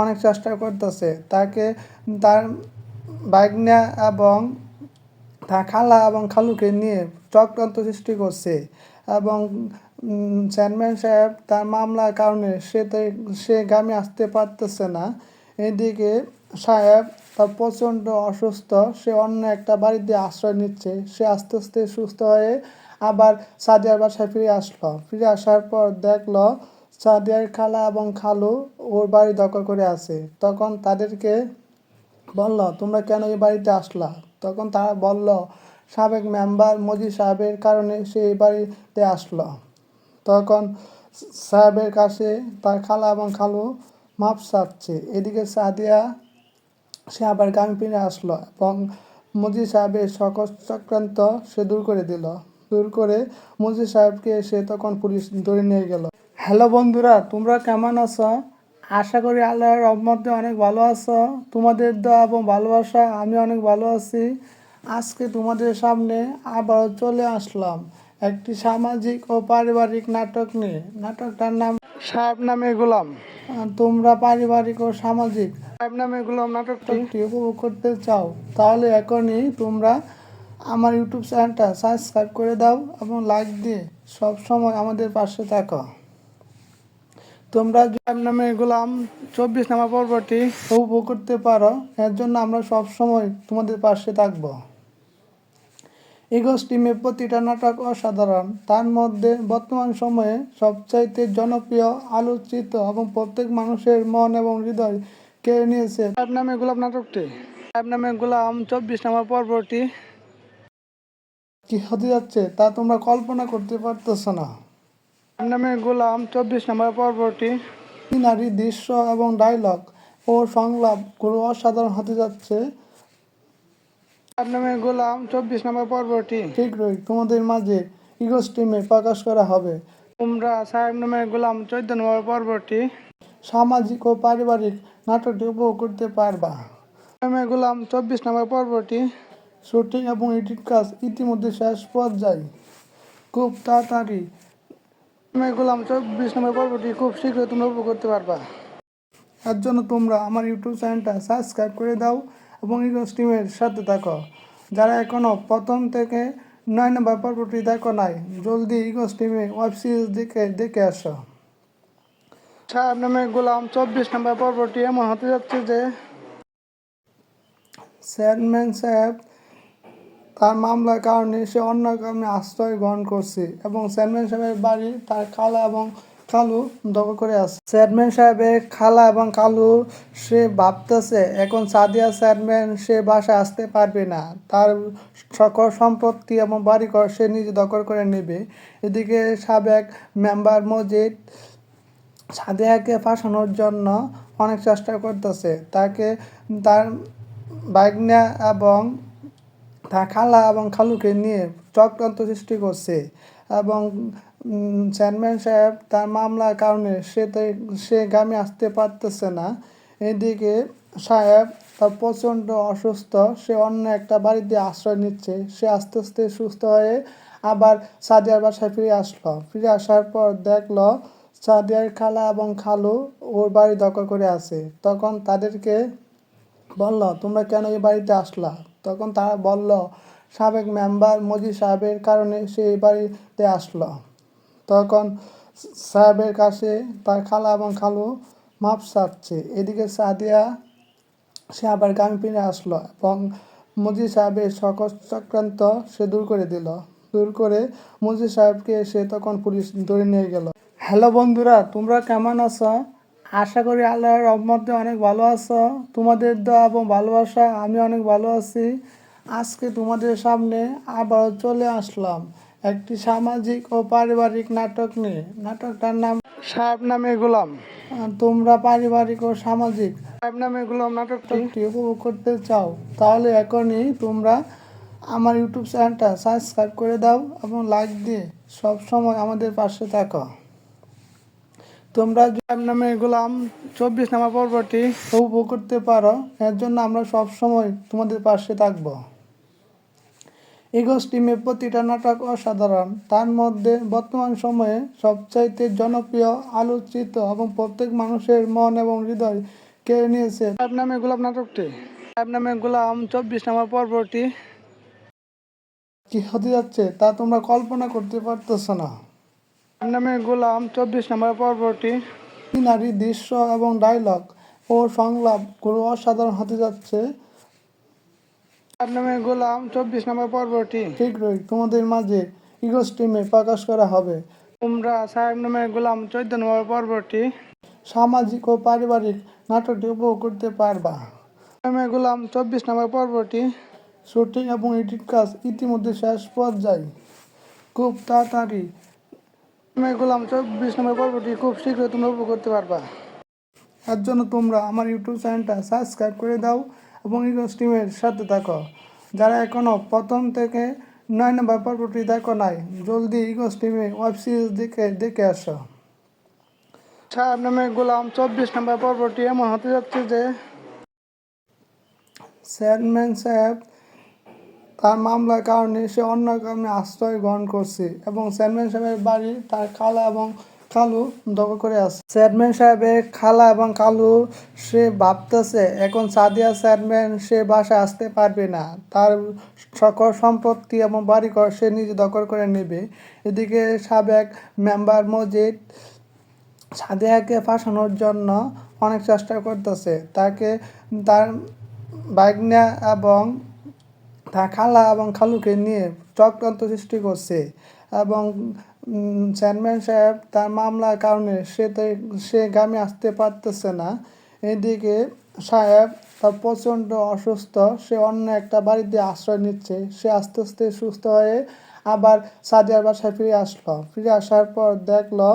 অনেক চেষ্টা করতেছে। তাকে তার ভাগ্নে এবং তার খালা এবং খালুকে নিয়ে চক্রান্ত সৃষ্টি করছে এবং চেয়ারম্যান সাহেব তার মামলার কারণে সে গ্রামে আসতে পারতেছে না। এদিকে সাহেব তার প্রচণ্ড অসুস্থ, সে অন্য একটা বাড়িতে আশ্রয় নিচ্ছে। সে আস্তে আস্তে সুস্থ হয়ে আবার সাদিয়ার বাসায় ফিরে আসার পর দেখলো সাদিয়ার খালা এবং খালু ওর বাড়ি দখল করে আছে। তখন তাদেরকে বলল, তোমরা কেন এই বাড়িতে আসলা? তখন তারা বলল, সাবেক মেম্বার মজি সাহেবের কারণে সে এই বাড়িতে আসলো। তখন সাহেবের কাছে তার খালা এবং খালু মাপ চাচ্ছে। এদিকে সাদিয়া সে আবার গ্রামে ফিরে আসলো এবং মজি সাহেবের সকল চক্রান্ত সে দূর করে মজি সাহেবকে সে তখন পুলিশ ধরে নিয়ে গেল। হ্যালো বন্ধুরা, তোমরা কেমন আছো? আশা করি আল্লাহর রহমতে অনেক ভালো আছো। তোমাদের দোয়া এবং ভালোবাসা আমি অনেক ভালো আছি। আজকে তোমাদের সামনে আবার চলে আসলাম একটি সামাজিক ও পারিবারিক নাটক নিয়ে। নাটকটার নাম সাহেব নামে গোলাম। তোমরা পারিবারিক ও সামাজিক সাহেব নামে গোলাম নাটকটি উপভোগ করতে চাও তাহলে এখনই তোমরা আমার ইউটিউব চ্যানেলটা সাবস্ক্রাইব করে দাও এবং লাইক দিয়ে সব সময় আমাদের পাশে থাকো। তোমরা সাহেব নামে গোলাম 24 নম্বর পর্বটি উপভোগ করতে পারো, এর জন্য আমরা সব সময় তোমাদের পাশে থাকবো। ইগোস টিমের প্রতিটা নাটক অসাধারণ। তার মধ্যে বর্তমান সময়ে সবচাইতে জনপ্রিয়, আলোচিত এবং প্রত্যেক মানুষের মন এবং হৃদয় কেড়ে নিয়েছে সাহেব নামে গোলাম নাটকটি। সাহেব নামে গোলাম 24 নম্বর পর্বটি কি হতে যাচ্ছে তা তোমরা কল্পনা করতে পারতেছ না। সাহেব নামে গোলাম 24 নম্বর পর্বটি সিনারি, দৃশ্য এবং ডায়লগ ও সংলাপগুলো অসাধারণ হতে যাচ্ছে। সাহেব নামে গোলাম 24 নম্বর পর্বটি শীঘ্রই তোমাদের মাঝে ইগোস টিমে প্রকাশ করা হবে। তোমরা সাহেব নামে গোলাম 14 নম্বর পর্বটি সামাজিক ও পারিবারিক নাটকটি উপভোগ করতে পারবা। নামে গোলাম 24 নম্বর পর্বটি শুটিং এবং এডিট কাজ ইতিমধ্যে শেষ পর্যায়ে। খুব তাড়াতাড়ি নামে গোলাম 24 নম্বর পর্বটি খুব শীঘ্রই তোমরা উপভোগ করতে পারবা। এর জন্য তোমরা আমার ইউটিউব চ্যানেলটা সাবস্ক্রাইব করে দাও এবং ইগোস টিমের সাথে থাকো। যারা এখনও প্রথম থেকে 9 নম্বর পর্বটি দেখো নাই, জলদি ইগোস টিমে ওয়েব সিরিজ দেখে আসো। সাহেব নামে গোলাম 24 নম্বর পর্বটি এমন হতে যাচ্ছে যে চেয়ারম্যান সাহেব তার মামলার কারণে সে অন্য গ্রামে আশ্রয় গ্রহণ করছে এবং চেয়ারম্যান সাহেবের বাড়ি তার খালা এবং কালু দখল করে আছে। চেয়ারম্যান সাহেবের খালা এবং কালু সে ভাবতেছে এখন সাদিয়া চেয়ারম্যান সে বাসায় আসতে পারবে না, তার সকল সম্পত্তি এবং বাড়িঘর সে নিজে দখল করে নেবে। এদিকে সাবেক মেম্বার মজিদ সাদিয়াকে ফাঁসানোর জন্য অনেক চেষ্টা করতেছে, তাকে তার ভাগ্না এবং তার খালা এবং খালুকে নিয়ে চক্রান্ত সৃষ্টি করছে এবং চেয়ারম্যান সাহেব তার মামলার কারণে সে গ্রামে আসতে পারতেছে না। এদিকে সাহেব তার প্রচণ্ড অসুস্থ, সে অন্য একটা বাড়িতে আশ্রয় নিচ্ছে। সে আস্তে আস্তে সুস্থ হয়ে আবার সাদিয়ার বাসায় ফিরে আসার পর দেখলো সাদিয়ার খালা এবং খালু ওর বাড়ি দখল করে আছে। তখন তাদেরকে বলল, তোমরা কেন এই বাড়িতে আসলা? তখন তারা বলল, সাবেক মেম্বার মজিদ সাহেবের কারণে সে এই বাড়িতে আসলো। তখন সাহেবের কাছে তার খালা এবং খালু মাপ চাচ্ছে। এদিকে সাদিয়া সে আবার গ্রামে ফিরে আসলো এবং মজিদ সাহেবের সকল চক্রান্ত সে দূর করে মজিদ সাহেবকে সে তখন পুলিশ ধরে নিয়ে গেল। হ্যালো বন্ধুরা, তোমরা কেমন আছো? আশা করি আল্লাহর রহমতে অনেক ভালো আছো। তোমাদের দোয়া এবং ভালোবাসা আমি অনেক ভালো আছি। আজকে তোমাদের সামনে আবার চলে আসলাম একটি সামাজিক ও পারিবারিক নাটক নিয়ে। নাটকটার নাম সাহেব নামে গোলাম। তোমরা পারিবারিক ও সামাজিক সাহেব নামে গোলাম নাটকটি উপভোগ করতে চাও তাহলে এখনই তোমরা আমার ইউটিউব চ্যানেলটা সাবস্ক্রাইব করে দাও এবং লাইক দিয়ে সব সময় আমাদের পাশে থাকো। তোমরা সাহেব নামে গোলাম 24 নম্বর পর্বটি উপভোগ করতে পারো, এর জন্য আমরা সব সময় তোমাদের পাশে থাকব। ইগোস টিমের প্রতিটা নাটক অসাধারণ। তার মধ্যে বর্তমান সময়ে সবচাইতে জনপ্রিয়, আলোচিত এবং প্রত্যেক মানুষের মন এবং হৃদয় কেড়ে নিয়েছে সাহেব নামে গোলাম নাটকটি। সাহেব নামে গোলাম 24 নম্বর পর্বটি কি হতে যাচ্ছে তা তোমরা কল্পনা করতে পারতেছ না। সাহেব নামে গোলাম 24 নম্বর পর্বটি সিনারি, দৃশ্য এবং ডায়লগ ও সংলাপগুলো অসাধারণ হতে যাচ্ছে। সাহেব নামে গোলাম 24 নম্বর পর্বটি শীঘ্রই তোমাদের মাঝে ইগোস টিমে প্রকাশ করা হবে। তোমরা সাহেব নামে গোলাম 14 নম্বর পর্বটি সামাজিক ও পারিবারিক নাটকটি উপভোগ করতে পারবা। নামে গোলাম 24 নম্বর পর্বটি শুটিং এবং এডিট কাজ ইতিমধ্যে শেষ পর্যায়ে। খুব তাড়াতাড়ি নামে গোলাম 24 নম্বর পর্বটি খুব শীঘ্রই তোমরা উপভোগ করতে পারবা। এর জন্য তোমরা আমার ইউটিউব চ্যানেলটা সাবস্ক্রাইব করে দাও এবং ইগোস টিমের সাথে থাকো। যারা এখনও প্রথম থেকে 9 নম্বর পর্বটি দেখো নাই, জলদি ইগোস টিমে ওয়েব সিরিজ দেখে আসো। সাহেব নামে গোলাম 24 নম্বর পর্বটি এমন হতে যাচ্ছে যে চেয়ারম্যান সাহেব তার মামলার কারণে সে অন্য গ্রামে আশ্রয় গ্রহণ করছে এবং চেয়ারম্যান সাহেবের বাড়ি তার খালা এবং কালু দখল করে আছে। চেয়ারম্যান সাহেবের খালা এবং কালু সে ভাবতেছে এখন সাদিয়া চেয়ারম্যান সে বাসায় আসতে পারবে না, তার সকল সম্পত্তি এবং বাড়িঘর সে নিজে দখল করে নেবে। এদিকে সাবেক মেম্বার মজিদ সাদিয়াকে ফাঁসানোর জন্য অনেক চেষ্টা করতেছে, তাকে তার ভাগ্না এবং তার খালা এবং খালুকে নিয়ে চক্রান্ত সৃষ্টি করছে এবং চেয়ারম্যান সাহেব তার মামলার কারণে সে গ্রামে আসতে পারতেছে না। এদিকে সাহেব তার প্রচণ্ড অসুস্থ, সে অন্য একটা বাড়িতে আশ্রয় নিচ্ছে। সে আস্তে আস্তে সুস্থ হয়ে আবার সাদিয়ার বাসায় ফিরে আসার পর দেখলো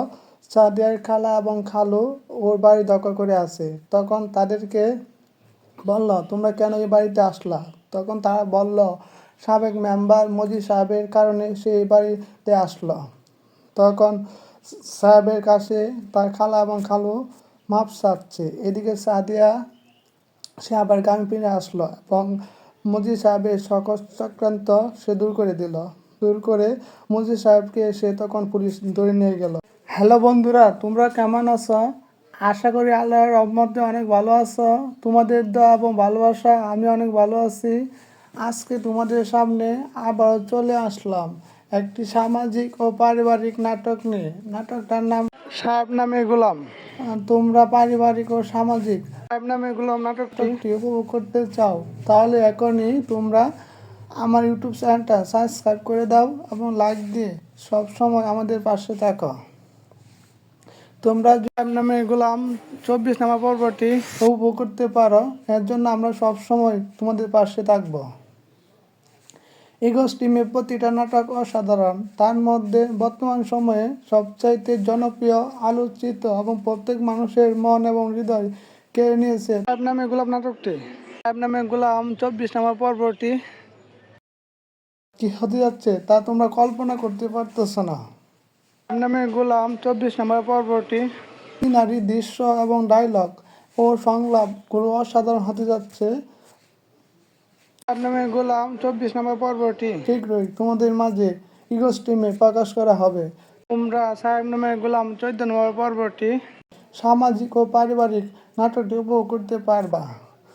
সাদিয়ার খালা এবং খালু ওর বাড়ি দখল করে আছে। তখন তাদেরকে বলল, তোমরা কেন এই বাড়িতে আসলা? তখন তারা বলল, সাবেক মেম্বার মজিদ সাহেবের কারণে সে এই বাড়িতে আসলো। তখন সাহেবের কাছে তার খালা এবং খালু মাপ চাচ্ছে। এদিকে সাদিয়া সে আবার গ্রামে ফিরে আসলো এবং মজিদ সাহেবের সকল চক্রান্ত সে দূর করে মজিদ সাহেবকে সে তখন পুলিশ ধরে নিয়ে গেল। হ্যালো বন্ধুরা, তোমরা কেমন আছো? আশা করি আল্লাহর রহমতে অনেক ভালো আছো। তোমাদের দোয়া এবং ভালোবাসা আমি অনেক ভালো আছি। আজকে তোমাদের সামনে আবার চলে আসলাম একটি সামাজিক ও পারিবারিক নাটক নিয়ে। নাটকটার নাম সাহেব নামে গোলাম। তোমরা পারিবারিক ও সামাজিক সাহেব নামে গোলাম নাটকটি উপভোগ করতে চাও তাহলে এখনই তোমরা আমার ইউটিউব চ্যানেলটা সাবস্ক্রাইব করে দাও এবং লাইক দিয়ে সব সময় আমাদের পাশে থাকো। তোমরা সাহেব নামে গোলাম 24 নম্বর পর্বটি উপভোগ করতে পারো, এর জন্য আমরা সব সময় তোমাদের পাশে থাকবো। ইগোস টিমের প্রতিটা নাটক অসাধারণ। তার মধ্যে বর্তমান সময়ে সবচাইতে জনপ্রিয়, আলোচিত এবং প্রত্যেক মানুষের মন এবং হৃদয় কেড়ে নিয়েছে সাহেব নামে গোলাম নাটকটি। সাহেব নামে গোলাম 24 নম্বর পর্বটি কি হতে যাচ্ছে তা তোমরা কল্পনা করতে পারতেছো না। সাহেব নামে গোলাম 24 নম্বর পর্বটি সিনারি, দৃশ্য এবং ডায়লগ ও সংলাপগুলো অসাধারণ হতে যাচ্ছে। সাহেব নামে গোলাম 24 নম্বর পর্বটি শীঘ্রই তোমাদের মাঝে ইগোস টিমে প্রকাশ করা হবে। তোমরা সাহেব নামে গোলাম 14 নম্বর পর্বটি সামাজিক ও পারিবারিক নাটকটি উপভোগ করতে পারবা।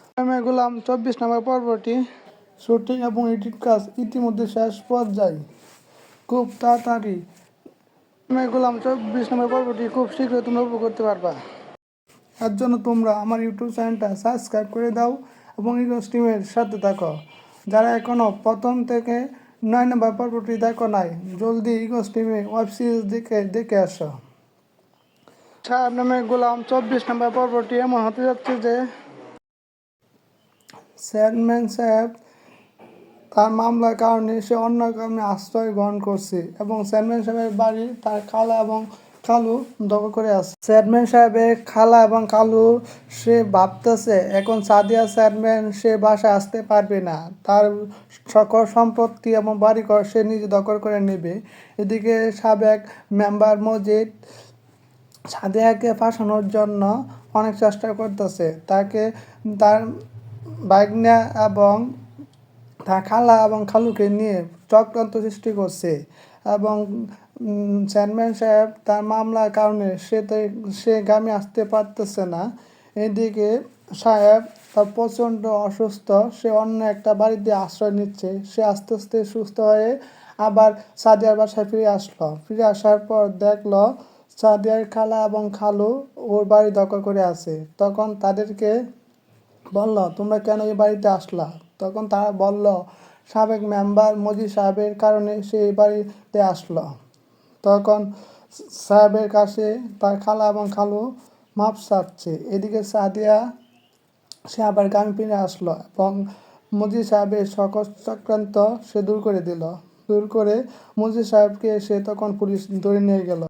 সাহেব নামে গোলাম 24 নম্বর পর্বটি শুটিং এবং এডিট কাজ ইতিমধ্যে শেষ পর্যায়ে। খুব তাড়াতাড়ি নামে গোলাম 24 নম্বর পর্বটি খুব শীঘ্রই তোমরা উপভোগ করতে পারবা। এর জন্য তোমরা আমার ইউটিউব চ্যানেলটা সাবস্ক্রাইব করে দাও এবং ইগোস টিমের সাথে থাকো। যারা এখনও প্রথম থেকে 9 নম্বর পর্বটি দেখো নাই, জলদি ইগোস টিমে ওয়েব সিরিজ দেখে আসো। সাহেব নামে গোলাম 24 নম্বর পর্বটি এমন হতে যাচ্ছে যে চেয়ারম্যান সাহেব তার মামলার কারণে সে অন্য গ্রামে আশ্রয় গ্রহণ করছে এবং চেয়ারম্যান সাহেবের বাড়ি তার খালা এবং খালু দখল করে আছে। চেয়ারম্যান সাহেবের খালা এবং খালু সে ভাবতেছে এখন সাদিয়া চেয়ারম্যান সে বাসায় আসতে পারবে না, তার সকল সম্পত্তি এবং বাড়িঘর সে নিজে দখল করে নেবে। এদিকে সাবেক মেম্বার মজিদ সাদিয়াকে ফাঁসানোর জন্য অনেক চেষ্টা করতেছে। তার ভাগ্নে এবং তার খালা এবং খালুকে নিয়ে চক্রান্ত সৃষ্টি করছে এবং চেয়ারম্যান সাহেব তার মামলার কারণে সে গ্রামে আসতে পারতেছে না। এদিকে সাহেব তার প্রচণ্ড অসুস্থ, সে অন্য একটা বাড়িতে আশ্রয় নিচ্ছে। সে আস্তে আস্তে সুস্থ হয়ে আবার সাদিয়ার বাসায় ফিরে আসার পর দেখলো সাদিয়ার খালা এবং খালু ওর বাড়ি দখল করে আছে। তখন তাদেরকে বলল, তোমরা কেন এই বাড়িতে আসলা? তখন তারা বলল, সাবেক মেম্বার মজিদ সাহেবের কারণে সে এই বাড়িতে আসলো। তখন সাহেবের কাছে তার খালা এবং খালু মাপ চাচ্ছে। এদিকে সাদিয়া সে আবার গ্রামে ফিরে আসলো এবং মজিদ সাহেবের সকল চক্রান্ত সে দূর করে মজিদ সাহেবকে সে তখন পুলিশ ধরে নিয়ে গেল।